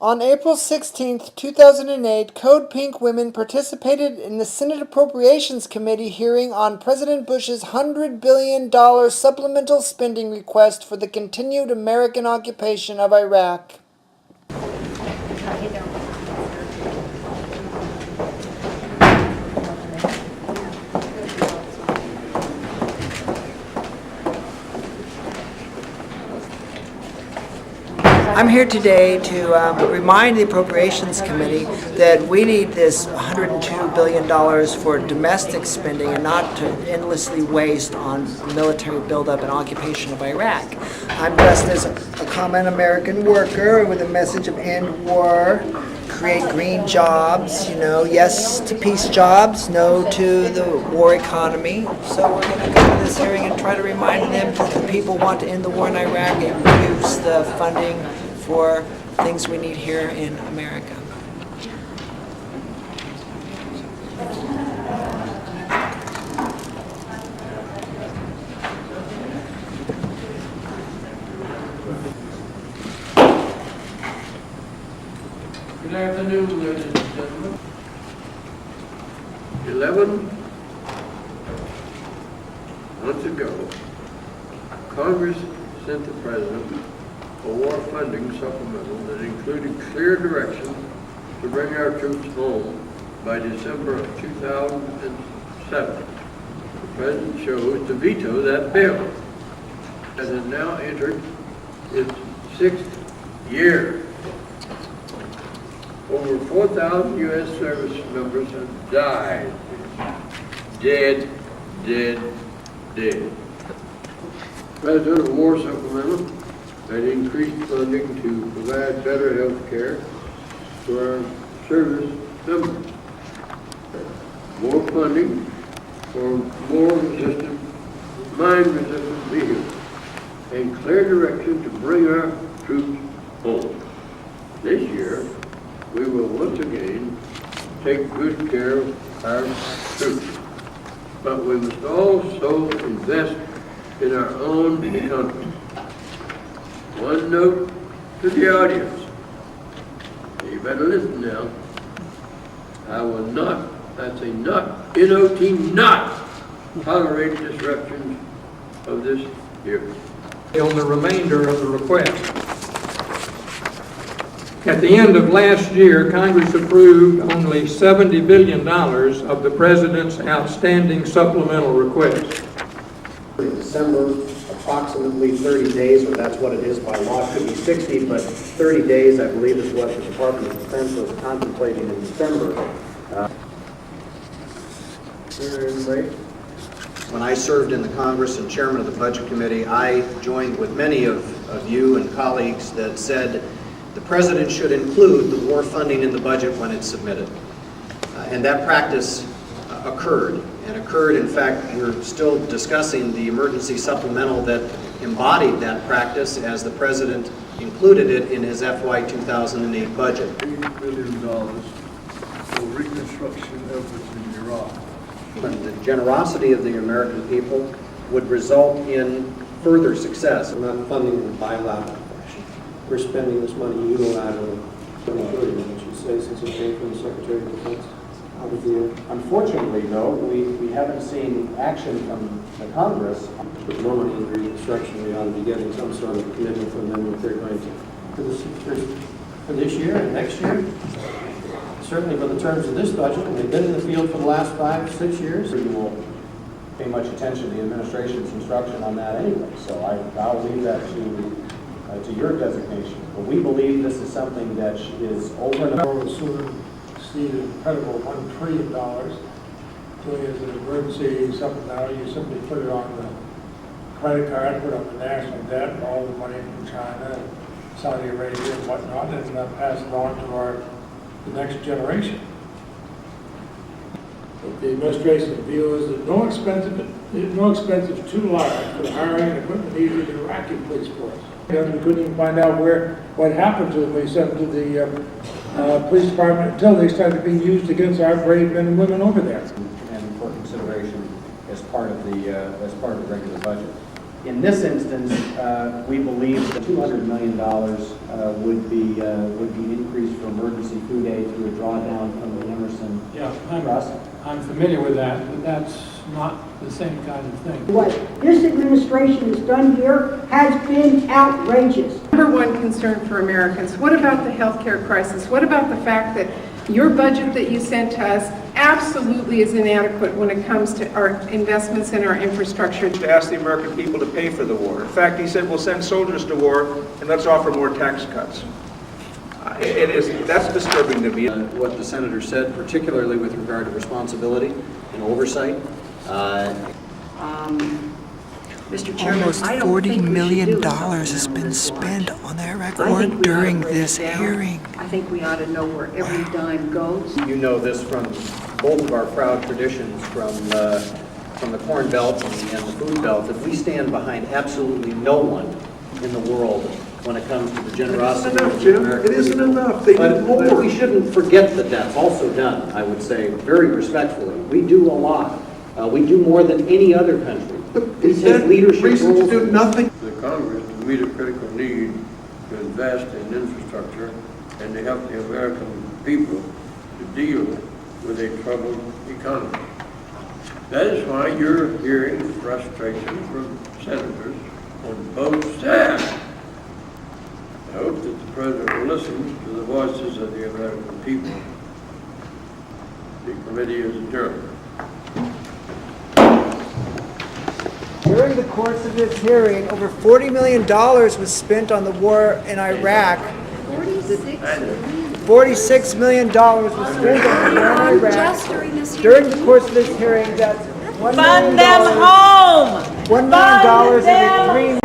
On April 16, 2008, Code Pink women participated in the Senate Appropriations Committee hearing on President Bush's $100 billion supplemental spending request for the continued American occupation of Iraq. I'm here today to remind the Appropriations Committee that we need this $102 billion for domestic spending and not to endlessly waste on military buildup and occupation of Iraq. I'm dressed as a common American worker with a message of end war, create green jobs, yes to peace jobs, no to the war economy. So we're going to go to this hearing and try to remind them that people want to end the war in Iraq and use the funding for things we need here in America. Good afternoon, ladies and gentlemen. 11 months ago, Congress sent the President a war funding supplemental that included clear direction to bring our troops home by December of 2007. The President chose to veto that bill and has now entered its 6th year. Over 4,000 U.S. service members have died. Dead. President, a war supplemental that increased funding to provide better health care for our service members. More funding for more resistant, mine-resistant vehicles, and clear direction to bring our troops home. This year, we will once again take good care of our troops. But we must also invest in our own economy. One note to the audience. You better listen now. I will not, that's a not, N-O-T, not tolerate disruptions of this hearing. On the remainder of the request. At the end of last year, Congress approved only $70 billion of the President's outstanding supplemental request. In December, approximately 30 days, or that's what it is by law, it could be 60, but 30 days, I believe, is what the Department of Defense was contemplating in December. When I served in the Congress and chairman of the Budget Committee, I joined with many of you and colleagues that said the President should include the war funding in the budget when it's submitted. And that practice occurred. In fact, we're still discussing the emergency supplemental that embodied that practice as the President included it in his FY 2008 budget. $8 billion for reconstruction efforts in Iraq. The generosity of the American people would result in further success. We're not funding in a bilateral fashion. We're spending this money unilaterally. Would you say since it came from the Secretary of Defense? Unfortunately, though, we haven't seen action from the Congress. With no money in reconstruction, we ought to be getting some sort of commitment from them if they're going to. For this year and next year, certainly for the terms of this budget, and they've been in the field for the last 5-6 years, you will pay much attention to the administration's instruction on that anyway. So I'll leave that to your designation. But we believe this is something that is over and above. See the incredible $1 trillion. Doing as an emergency supplemental, you simply put it on the credit card, put on the national debt, all the money from China, Saudi Arabia, and whatnot, and pass it on to the next generation. But the administration view is that no expense is too large for the hiring and equipment needed in the Iraqi police force. We couldn't even find out what happened to them when we sent them to the police department until they started being used against our brave men and women over there. And for consideration as part of the regular budget. In this instance, we believe that $200 million would be increased for emergency food aid through a drawdown from the Emerson Trust. I'm familiar with that, but that's not the same kind of thing. What this administration has done here has been outrageous. Number one concern for Americans. What about the healthcare crisis? What about the fact that your budget that you sent to us absolutely is inadequate when it comes to our investments in our infrastructure? To ask the American people to pay for the war. In fact, he said, we'll send soldiers to war and let's offer more tax cuts. That's disturbing to me. What the senator said, particularly with regard to responsibility and oversight. Mr. Chairman, Almost I don't $40 think we should million do a has supplemental been this spent watch. on that I think record we ought to during break this it down. hearing. I think we ought to know where every dime goes. You know this from both of our proud traditions from the Corn Belt and the Food Belt, that we stand behind absolutely no one in the world when it comes to the generosity of the American It isn't people. enough. They need But more. we shouldn't forget that that's also done, I would say, very respectfully. We do a lot. We do more than any other country. We take leadership Reason to roles. do nothing. The Congress to meet a critical need to invest in infrastructure and to help the American people to deal with a troubled economy. That is why you're hearing frustration from senators on both sides. I hope that the President will listen to the voices of the American people. The committee is adjourned. During the course of this hearing, over $40 million was spent on the war in Iraq. $46 million was spent on the war in Iraq. During the course of this hearing, that's $1 million. Fund them home! $1 million every 3